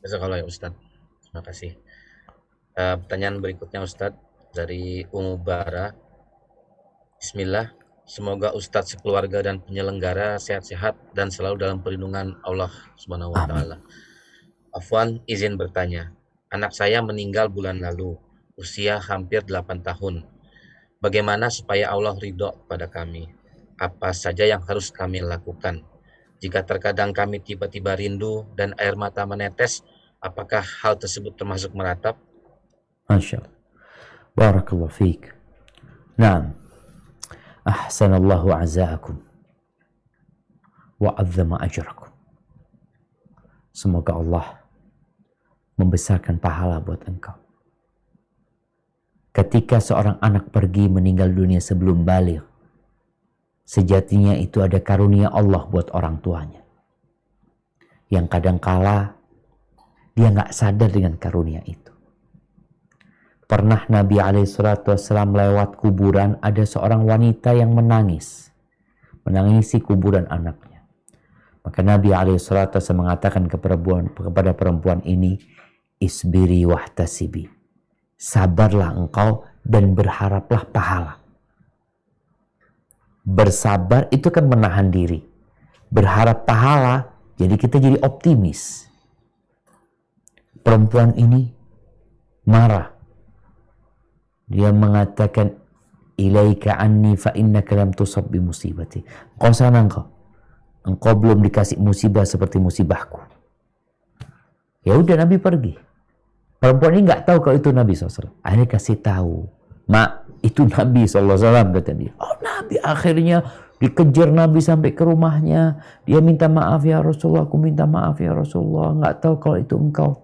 Jazakallah ya Ustadz. Terima kasih. Pertanyaan berikutnya Ustadz dari Umu Bara. Bismillah. Semoga Ustadz sekeluarga dan penyelenggara sehat-sehat dan selalu dalam perlindungan Allah Subhanahu wa Amin. taala. Afwan izin bertanya. Anak saya meninggal bulan lalu, usia hampir 8 tahun. Bagaimana supaya Allah ridho pada kami? Apa saja yang harus kami lakukan? Jika terkadang kami tiba-tiba rindu dan air mata menetes, apakah hal tersebut termasuk meratap? Masya Allah. Barakallahu fiik. Naam. Ahsanallahu azaakum wa azzama ajrakum. Semoga Allah membesarkan pahala buat engkau. Ketika seorang anak pergi meninggal dunia sebelum balik, sejatinya itu ada karunia Allah buat orang tuanya. Yang kadangkala dia nggak sadar dengan karunia itu. Pernah Nabi SAW lewat kuburan, ada seorang wanita yang menangisi kuburan anaknya. Maka Nabi SAW mengatakan kepada perempuan ini, isbiri wahtasibi, sabarlah engkau dan berharaplah pahala. Bersabar itu kan menahan diri. Berharap pahala, jadi kita jadi optimis. Perempuan ini marah. Dia mengatakan, ilaika anni fa innaka lam tusab bi musibati. Engkau sana engkau. Engkau belum dikasih musibah seperti musibahku. Ya udah, Nabi pergi. Perempuan ini nggak tahu kalau itu Nabi SAW. Akhirnya kasih tahu, Mak, itu Nabi SAW, kata dia. Oh, Nabi. Akhirnya dikejar Nabi sampai ke rumahnya. Dia minta maaf, ya Rasulullah, aku minta maaf ya Rasulullah, nggak tahu kalau itu engkau.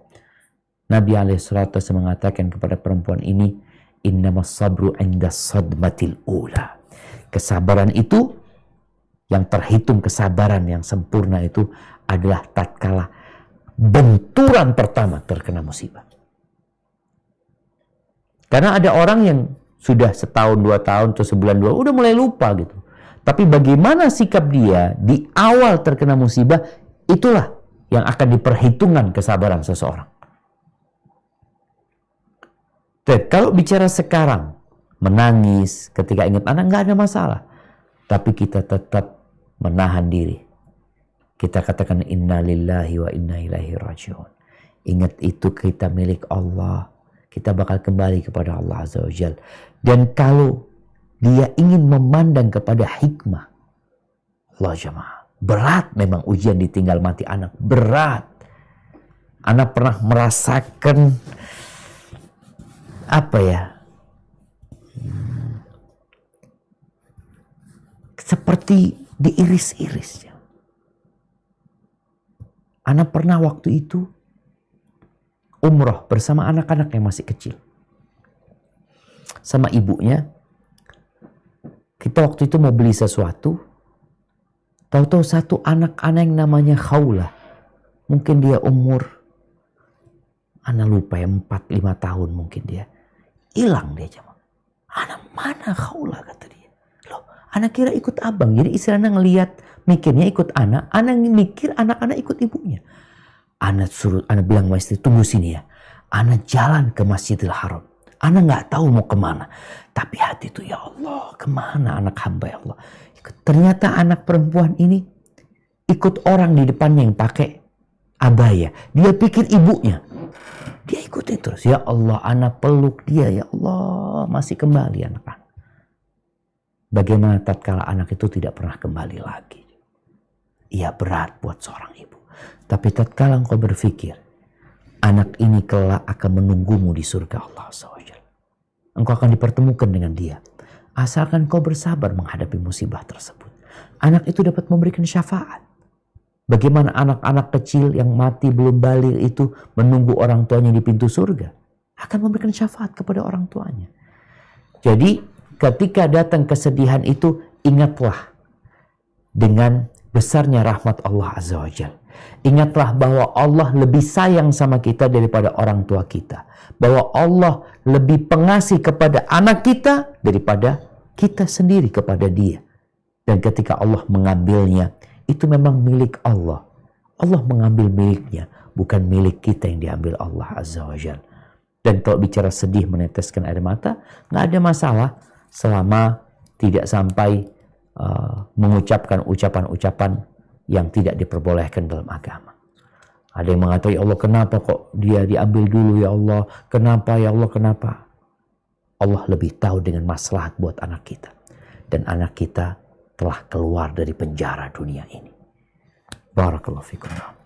Nabi SAW mengatakan kepada perempuan ini, innamas sabru inda sadmatil ula. Kesabaran itu, yang terhitung kesabaran yang sempurna itu adalah tatkala benturan pertama terkena musibah. Karena ada orang yang sudah setahun, 2 tahun, atau sebulan, 2 udah mulai lupa gitu. Tapi bagaimana sikap dia di awal terkena musibah, itulah yang akan diperhitungkan kesabaran seseorang. Kalau bicara sekarang, menangis ketika ingat anak, nggak ada masalah. Tapi kita tetap menahan diri. Kita katakan inna lillahi wa inna ilaihi raji'un. Ingat itu kita milik Allah. Kita bakal kembali kepada Allah Azza wa Jal. Dan kalau dia ingin memandang kepada hikmah, Allah jamaah, berat memang ujian ditinggal mati anak. Berat. Anak pernah merasakan seperti diiris-iris. Anak pernah waktu itu umroh bersama anak-anak yang masih kecil. Sama ibunya. Kita waktu itu mau beli sesuatu. Tahu-tahu satu anak-anak yang namanya Khawlah. Mungkin dia umur, anak lupa ya, 4-5 tahun mungkin dia. Hilang dia cuma. Anak mana Khawlah, kata dia. Loh, anak kira ikut abang. Jadi istri anak ngelihat, mikirnya ikut anak mikir anak-anak ikut ibunya. Anak bilang sama istri, tunggu sini ya. Anak jalan ke Masjidil Haram. Anak nggak tahu mau kemana. Tapi hati itu, ya Allah, kemana anak hamba ya Allah. Ternyata anak perempuan ini ikut orang di depannya yang pakai abaya. Dia pikir ibunya. Dia ikutin terus. Ya Allah, anak peluk dia. Ya Allah, masih kembali anak-anak. Bagaimana tatkala anak itu tidak pernah kembali lagi. Ia berat buat seorang ibu. Tapi tatkala engkau berpikir, anak ini kelak akan menunggumu di surga Allah SWT. Engkau akan dipertemukan dengan dia. Asalkan kau bersabar menghadapi musibah tersebut. Anak itu dapat memberikan syafaat. Bagaimana anak-anak kecil yang mati belum balik itu menunggu orang tuanya di pintu surga. Akan memberikan syafaat kepada orang tuanya. Jadi ketika datang kesedihan itu, ingatlah dengan besarnya rahmat Allah Azza wa Jalla. Ingatlah bahwa Allah lebih sayang sama kita daripada orang tua kita. Bahwa Allah lebih pengasih kepada anak kita daripada kita sendiri kepada dia. Dan ketika Allah mengambilnya, itu memang milik Allah. Allah mengambil miliknya, bukan milik kita yang diambil Allah Azza wa Jalla. Dan kalau bicara sedih meneteskan air mata, nggak ada masalah selama tidak sampai mengucapkan ucapan-ucapan yang tidak diperbolehkan dalam agama. Ada yang mengatakan, ya Allah kenapa kok dia diambil dulu ya Allah, kenapa ya Allah kenapa? Allah lebih tahu dengan maslahat buat anak kita. Dan anak kita telah keluar dari penjara dunia ini. Barakallahu fikum.